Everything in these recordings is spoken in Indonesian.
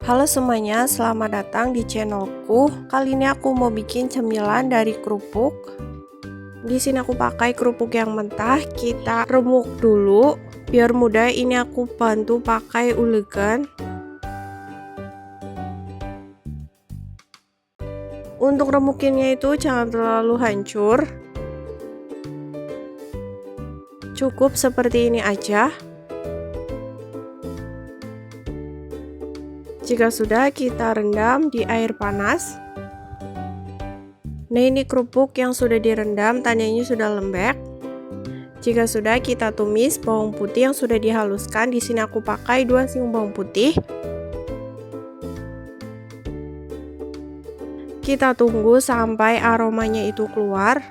Halo semuanya, selamat datang di channelku. Kali ini aku mau bikin cemilan dari kerupuk. Di sini aku pakai kerupuk yang mentah. Kita remuk dulu. Biar mudah, ini aku bantu pakai ulegan. Untuk remukinnya itu jangan terlalu hancur. Cukup seperti ini aja. Jika sudah, kita rendam di air panas. Nah, ini kerupuk yang sudah direndam, tandanya sudah lembek. Jika sudah, kita tumis bawang putih yang sudah dihaluskan. Di sini aku pakai 2 siung bawang putih. Kita tunggu sampai aromanya itu keluar.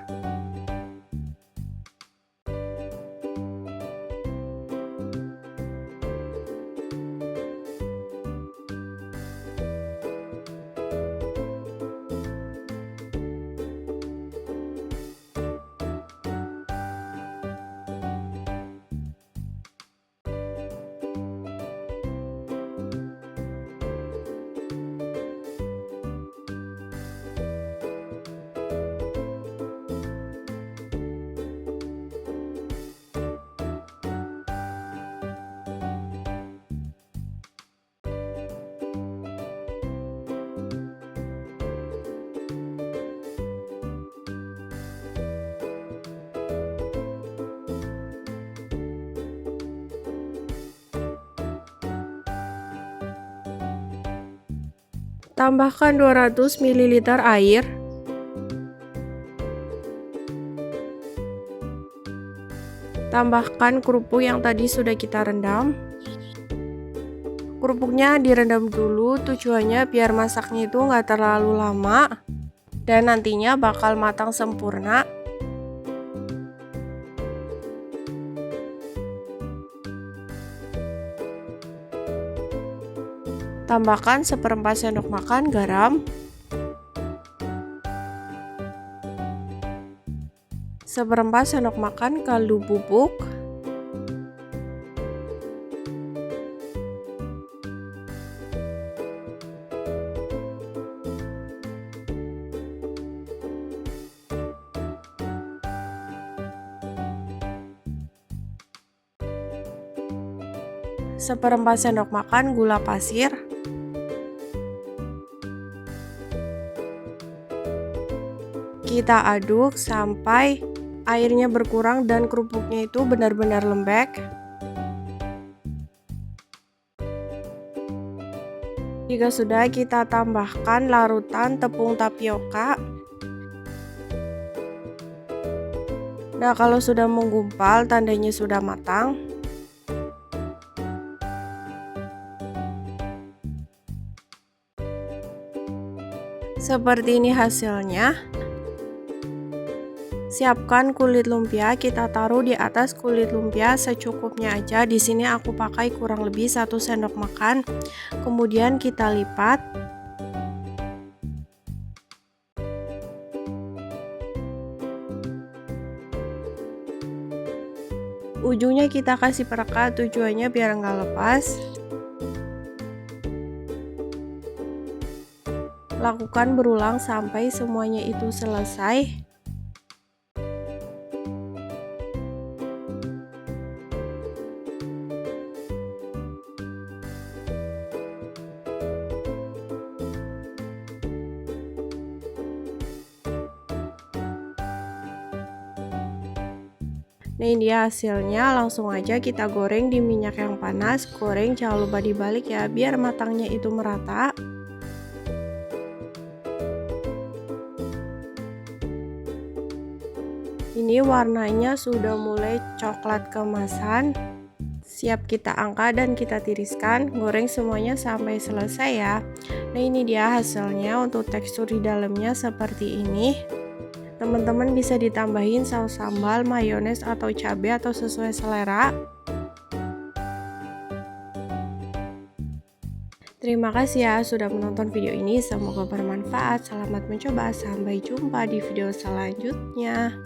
Tambahkan 200 ml air. Tambahkan kerupuk yang tadi sudah kita rendam. Kerupuknya direndam dulu, tujuannya biar masaknya itu nggak terlalu lama dan nantinya bakal matang sempurna. Tambahkan 1/4 sendok makan garam, 1/4 sendok makan kaldu bubuk, seperempat sendok makan gula pasir, kita aduk sampai airnya berkurang dan kerupuknya itu benar-benar lembek. Jika sudah, kita tambahkan larutan tepung tapioka. Nah, kalau sudah menggumpal, tandanya sudah matang. Seperti ini hasilnya. Siapkan kulit lumpia, kita taruh di atas kulit lumpia secukupnya aja. Di sini aku pakai kurang lebih 1 sendok makan. Kemudian kita lipat. Ujungnya kita kasih perekat, tujuannya biar nggak lepas. Lakukan berulang sampai semuanya itu selesai. Nah, ini dia hasilnya. Langsung aja kita goreng di minyak yang panas. Goreng jangan lupa dibalik ya, biar matangnya itu merata. Ini warnanya sudah mulai coklat keemasan. Siap kita angkat dan kita tiriskan. Goreng semuanya sampai selesai ya. Nah, ini dia hasilnya. Untuk tekstur di dalamnya seperti ini. Teman-teman bisa ditambahin saus sambal, mayones atau cabai atau sesuai selera. Terima kasih ya sudah menonton video ini, semoga bermanfaat. Selamat mencoba, sampai jumpa di video selanjutnya.